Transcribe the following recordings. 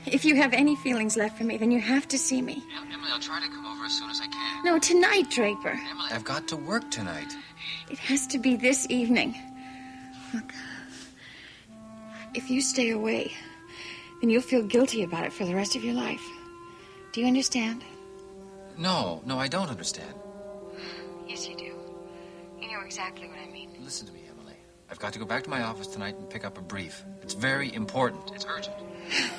If you have any feelings left for me, then you have to see me. Emily, I'll try to come over as soon as I can. No, tonight, Draper. Emily, I've got to work tonight. It has to be this evening. Look, if you stay away, then you'll feel guilty about it for the rest of your life. Do you understand? No, I don't understand. Yes, you do. You know exactly what I mean. Listen to me, Emily. I've got to go back to my office tonight and pick up a brief. It's very important. It's urgent.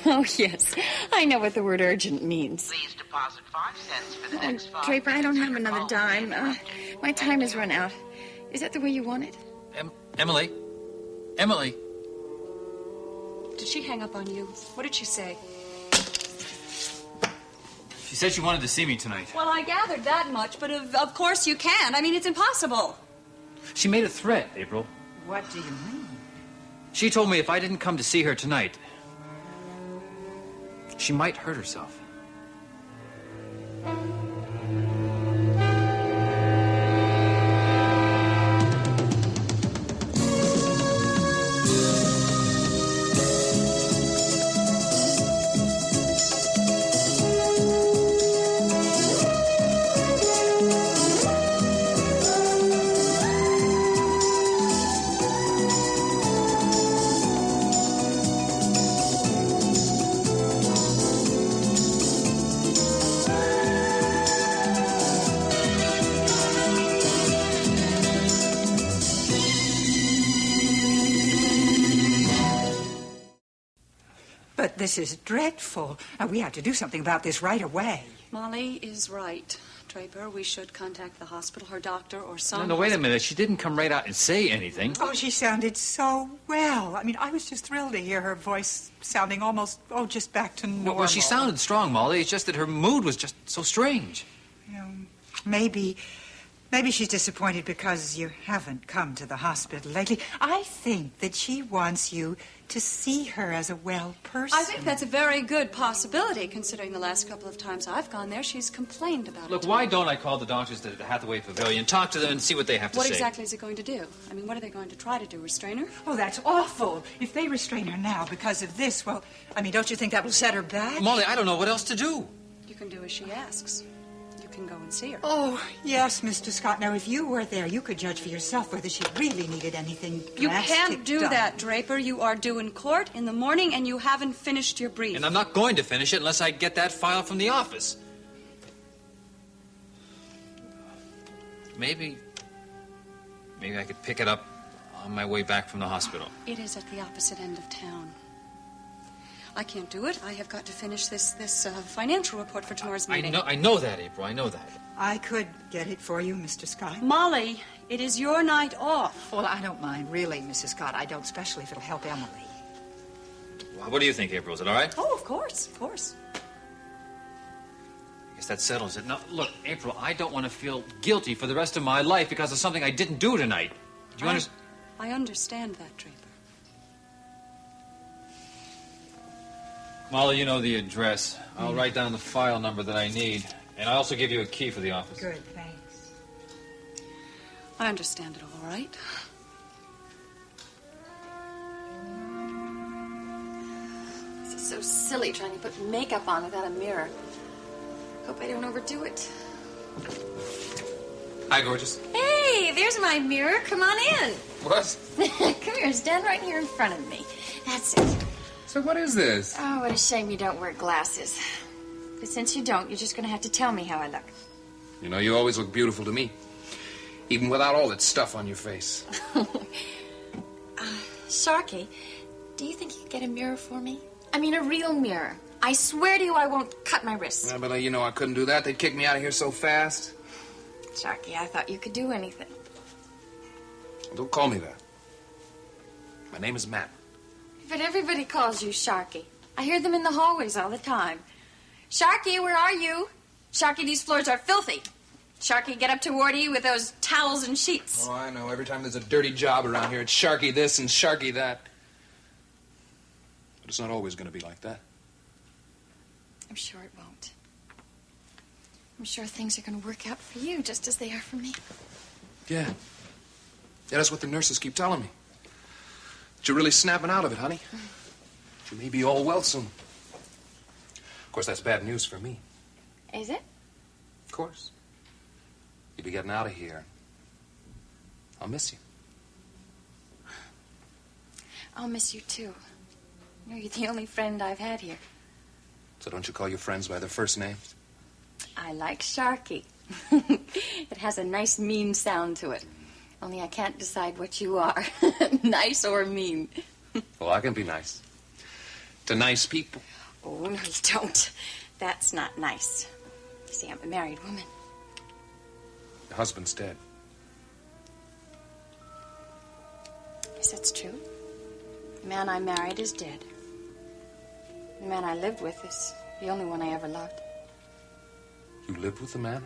Oh, yes. I know what the word urgent means. Please deposit 5 cents for the next 5 Draper, I don't have minutes. another dime. My time has run out. Is that the way you want it? Emily? Emily? Did she hang up on you? What did she say? She said she wanted to see me tonight. Well, I gathered that much, but of course you can't. I mean, it's impossible. She made a threat, April. What do you mean? She told me if I didn't come to see her tonight, she might hurt herself. But this is dreadful. We have to do something about this right away. Molly is right, Draper. We should contact the hospital, her doctor, or some... No, wait a minute. She didn't come right out and say anything. Oh, she sounded so well. I mean, I was just thrilled to hear her voice sounding almost, just back to normal. Well, she sounded strong, Molly. It's just that her mood was just so strange. Maybe she's disappointed because you haven't come to the hospital lately. I think that she wants you to see her as a well person. I think that's a very good possibility, considering the last couple of times I've gone there, she's complained about it. Look, why don't I call the doctors at the Hathaway Pavilion, talk to them, and see what they have to say? What exactly is it going to do? I mean, what are they going to try to do, restrain her? Oh, that's awful. If they restrain her now because of this, well, I mean, don't you think that will set her back? Molly, I don't know what else to do. You can do as she asks. You can go and see her. Oh, yes, Mr. Scott. Now, if you were there, you could judge for yourself whether she really needed anything You drastic can't do done. that, Draper. You are due in court in the morning, and you haven't finished your brief. And I'm not going to finish it unless I get that file from the office. Maybe I could pick it up on my way back from the hospital. It is at the opposite end of town. I can't do it. I have got to finish this financial report for tomorrow's meeting. I know that, April. I know that. I could get it for you, Mr. Scott. Molly, it is your night off. Well, I don't mind, really, Mrs. Scott. I don't, especially if it'll help Emily. Well, what do you think, April? Is it all right? Oh, of course, of course. I guess that settles it. Now, look, April, I don't want to feel guilty for the rest of my life because of something I didn't do tonight. Do you understand? I understand that, Draper. Molly, you know the address. I'll write down the file number that I need. And I'll also give you a key for the office. Good, thanks. I understand it all right. This is so silly trying to put makeup on without a mirror. Hope I don't overdo it. Hi, gorgeous. Hey, there's my mirror. Come on in. What? Come here, stand right here in front of me. That's it. So what is this? Oh, what a shame you don't wear glasses. But since you don't, you're just going to have to tell me how I look. You know, you always look beautiful to me. Even without all that stuff on your face. Sharky, do you think you could get a mirror for me? I mean, a real mirror. I swear to you I won't cut my wrists. Yeah, but you know I couldn't do that. They'd kick me out of here so fast. Sharky, I thought you could do anything. Well, don't call me that. My name is Matt. But everybody calls you Sharky. I hear them in the hallways all the time. Sharky, where are you? Sharky, these floors are filthy. Sharky, get up toward you with those towels and sheets. Oh, I know. Every time there's a dirty job around here, it's Sharky this and Sharky that. But it's not always going to be like that. I'm sure it won't. I'm sure things are going to work out for you just as they are for me. Yeah. Yeah, that's what the nurses keep telling me. That you're really snapping out of it, honey. You may be all well soon. course, that's bad news for me. Is it? Of course. You'll be getting out of here. I'll miss you. I'll miss you, too. You're the only friend I've had here. So don't you call your friends by their first names? I like Sharky. It has a nice, mean sound to it. Only I can't decide what you are, nice or mean. Well, I can be nice. To nice people. Oh, no, you don't. That's not nice. You see, I'm a married woman. Your husband's dead. Yes, that's true. The man I married is dead. The man I lived with is the only one I ever loved. You lived with the man?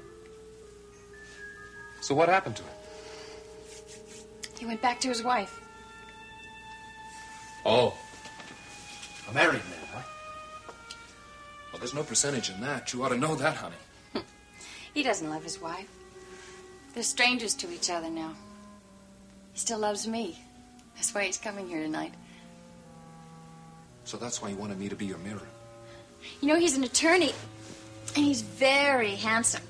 So what happened to him? He went back to his wife. Oh. A married man, huh? Well, there's no percentage in that. You ought to know that, honey. He doesn't love his wife. They're strangers to each other now. He still loves me. That's why he's coming here tonight. So that's why you wanted me to be your mirror. You know, he's an attorney, and he's very handsome.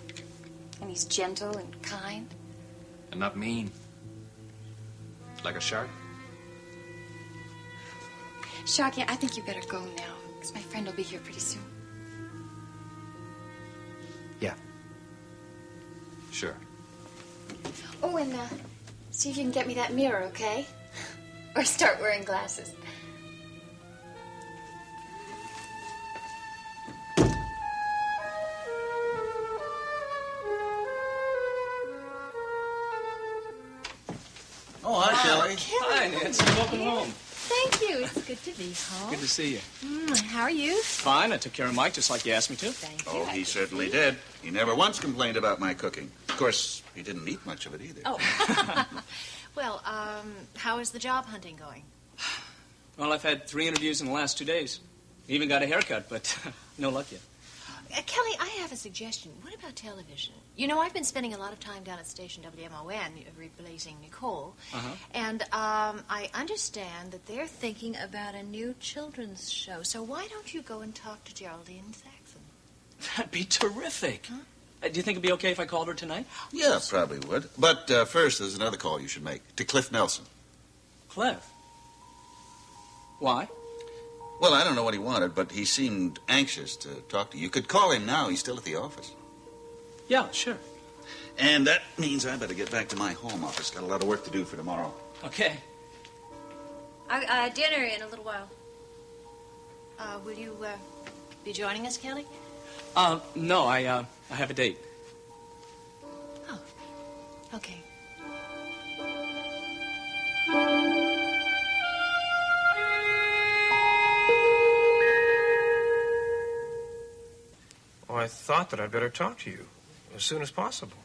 And he's gentle and kind. And not mean. Like a shark? Sharky, I think you better go now, because my friend will be here pretty soon. Yeah. Sure. Oh, and see if you can get me that mirror, okay? Or start wearing glasses. Oh, hi, Kelly. Hi, Nancy. Welcome home. Thank you. It's good to be home. Good to see you. How are you? Fine. I took care of Mike just like you asked me to. Thank you. Oh, he certainly did. He never once complained about my cooking. Of course, he didn't eat much of it either. Oh. Well, how is the job hunting going? Well, I've had 3 interviews in the last 2 days. Even got a haircut, but no luck yet. Kelly, I have a suggestion. What about television? You know, I've been spending a lot of time down at station WMON replacing Nicole. Uh-huh. And I understand that they're thinking about a new children's show. So why don't you go and talk to Geraldine Saxon? That'd be terrific. Huh? Do you think it'd be okay if I called her tonight? Yeah, probably would. But first, there's another call you should make. To Cliff Nelson. Cliff? Why? Well, I don't know what he wanted, but he seemed anxious to talk to you. You could call him now. He's still at the office. Yeah, sure. And that means I better get back to my home office. Got a lot of work to do for tomorrow. Okay. Dinner in a little while. Will you be joining us, Kelly? No, I have a date. Oh, okay. Well, I thought that I'd better talk to you as soon as possible.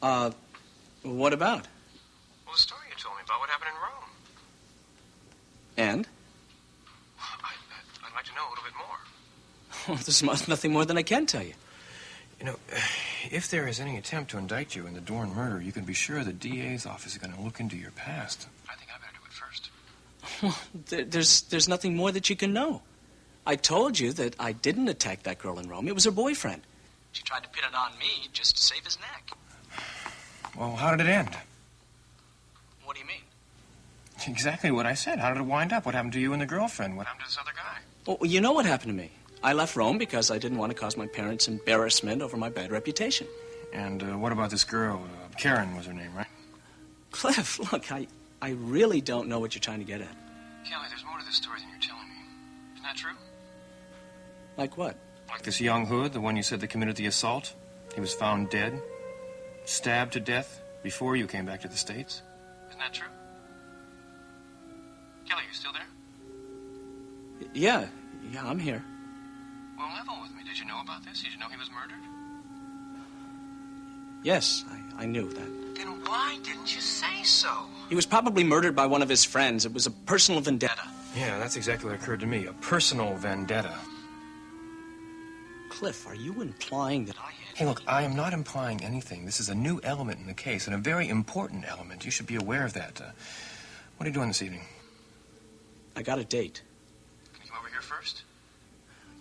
What about? Well, the story you told me about what happened in Rome. And? I'd like to know a little bit more. Well, there's nothing more than I can tell you. You know, if there is any attempt to indict you in the Dorn murder, you can be sure the DA's office is going to look into your past. I think I better do it first. Well, there's nothing more that you can know. I told you that I didn't attack that girl in Rome. It was her boyfriend. She tried to pin it on me just to save his neck. Well, how did it end? What do you mean? Exactly what I said. How did it wind up? What happened to you and the girlfriend? What happened to this other guy? Well, you know what happened to me. I left Rome because I didn't want to cause my parents embarrassment over my bad reputation. And what about this girl? Karen was her name, right? Cliff, look, I really don't know what you're trying to get at. Kelly, there's more to this story than you're telling me. Isn't that true? Like what? Like this young hood, the one you said that committed the assault. He was found dead, stabbed to death before you came back to the States. Isn't that true? Kelly, you still there? Yeah, I'm here. Well, level with me. Did you know about this? Did you know he was murdered? Yes, I knew that. Then why didn't you say so? He was probably murdered by one of his friends. It was a personal vendetta. Yeah, that's exactly what occurred to me. A personal vendetta. Cliff, are you implying that I had... Hey, look, I am not implying anything. This is a new element in the case, and a very important element. You should be aware of that. What are you doing this evening? I got a date. Can you come over here first?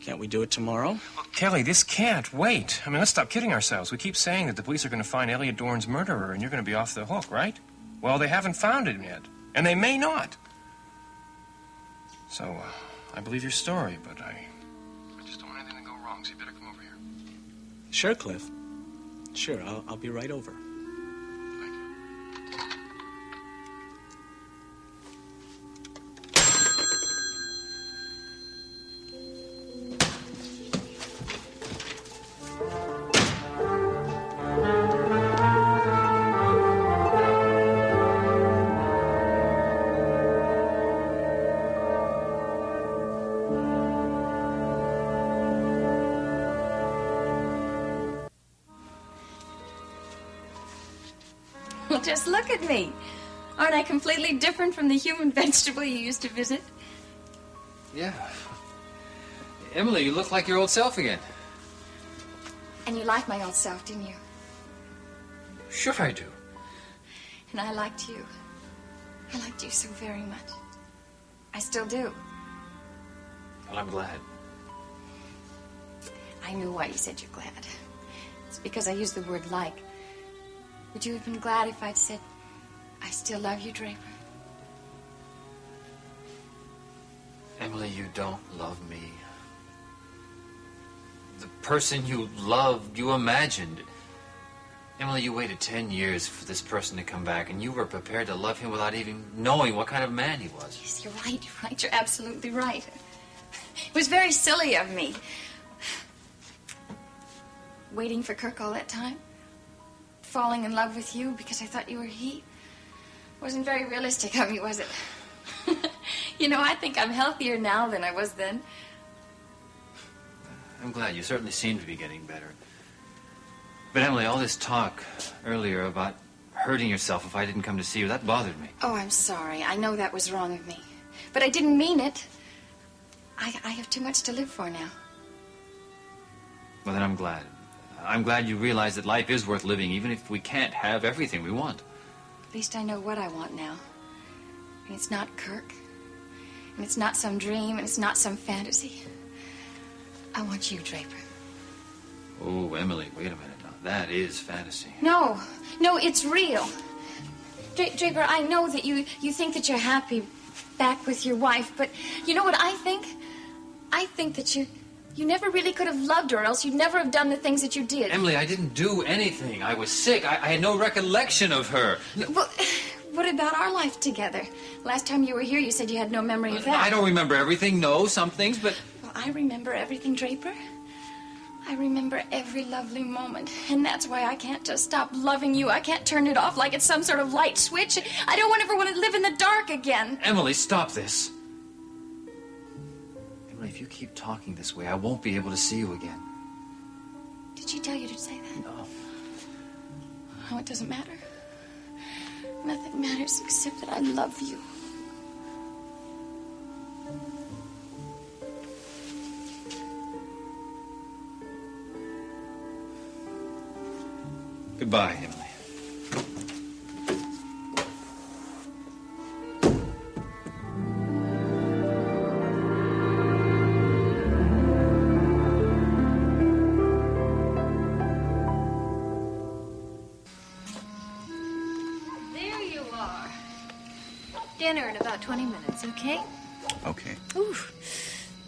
Can't we do it tomorrow? Kelly, this can't wait. I mean, let's stop kidding ourselves. We keep saying that the police are going to find Elliot Dorn's murderer, and you're going to be off the hook, right? Well, they haven't found him yet, and they may not. So, I believe your story, but I just don't want anything to go wrong, so you better come over here. Sure, Cliff. Sure, I'll be right over. Well, just look at me. Aren't I completely different from the human vegetable you used to visit? Yeah. Emily, you look like your old self again. And you liked my old self, didn't you? Sure I do. And I liked you. I liked you so very much. I still do. Well, I'm glad. I knew why you said you're glad. It's because I used the word like. Would you have been glad if I'd said, I still love you, Draper? Emily, you don't love me. The person you loved, you imagined. Emily, you waited 10 years for this person to come back, and you were prepared to love him without even knowing what kind of man he was. Yes, you're right. You're absolutely right. It was very silly of me. Waiting for Kirk all that time. Falling in love with you because I thought you were he. Wasn't very realistic of me, was it? You know, I think I'm healthier now than I was then. I'm glad. You certainly seem to be getting better. But Emily, all this talk earlier about hurting yourself if I didn't come to see you, that bothered me. Oh, I'm sorry. I know that was wrong of me. But I didn't mean it. I have too much to live for now. Well, then I'm glad. I'm glad you realize that life is worth living, even if we can't have everything we want. At least I know what I want now. And it's not Kirk. And it's not some dream, and it's not some fantasy. I want you, Draper. Oh, Emily, wait a minute now. That is fantasy. No, it's real. Draper, I know that you think that you're happy back with your wife, but you know what I think? I think that you never really could have loved her, or else you'd never have done the things that you did. Emily, I didn't do anything. I was sick. I had no recollection of her. Well, what about our life together? Last time you were here, you said you had no memory of that. I don't remember everything. No, some things, but... Well, I remember everything, Draper. I remember every lovely moment, and that's why I can't just stop loving you. I can't turn it off like it's some sort of light switch. I don't ever want to live in the dark again. Emily, stop this. Emily, if you keep talking this way, I won't be able to see you again. Did she tell you to say that? No. Oh, it doesn't matter. Nothing matters except that I love you. Goodbye, Emily. There you are. Dinner in about 20 minutes, okay? Okay. Ooh,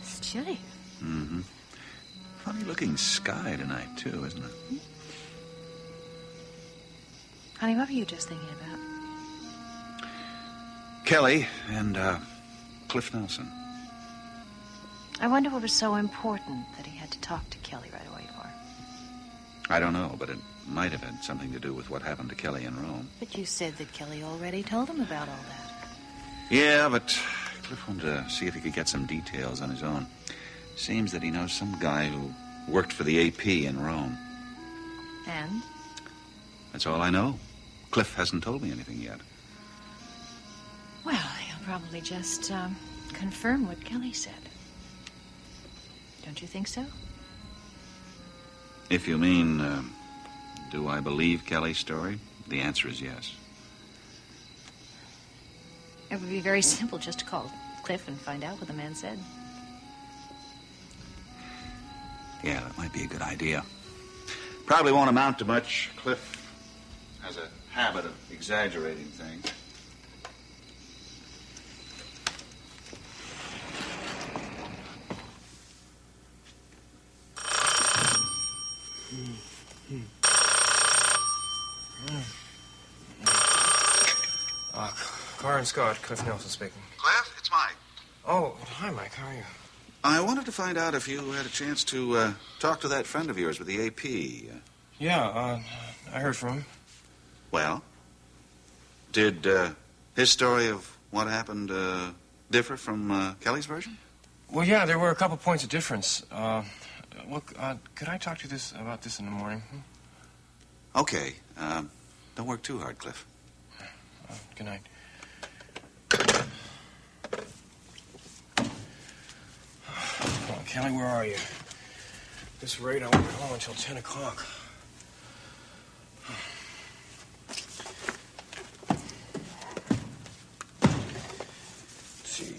it's chilly. Mm-hmm. Funny-looking sky tonight, too, isn't it? Honey, what were you just thinking about? Kelly and, Cliff Nelson. I wonder what was so important that he had to talk to Kelly right away for. I don't know, but it might have had something to do with what happened to Kelly in Rome. But you said that Kelly already told him about all that. Yeah, but Cliff wanted to see if he could get some details on his own. Seems that he knows some guy who worked for the AP in Rome. And? That's all I know. Cliff hasn't told me anything yet. Well, he'll probably just confirm what Kelly said. Don't you think so? If you mean, do I believe Kelly's story? The answer is yes. It would be very simple just to call Cliff and find out what the man said. Yeah, that might be a good idea. Probably won't amount to much. Cliff has a habit of exaggerating things. Karr and Scott, Cliff Nelson speaking. Cliff, it's Mike. Oh, hi, Mike. How are you? I wanted to find out if you had a chance to talk to that friend of yours with the AP. Yeah, I heard from him. Well, did his story of what happened differ from Kelly's version? Well, yeah, there were a couple points of difference. Look, could I talk to you about this in the morning? Okay. Don't work too hard, Cliff. Good night. Well, Kelly, where are you? At this rate, I won't be home until 10 o'clock. Let's see.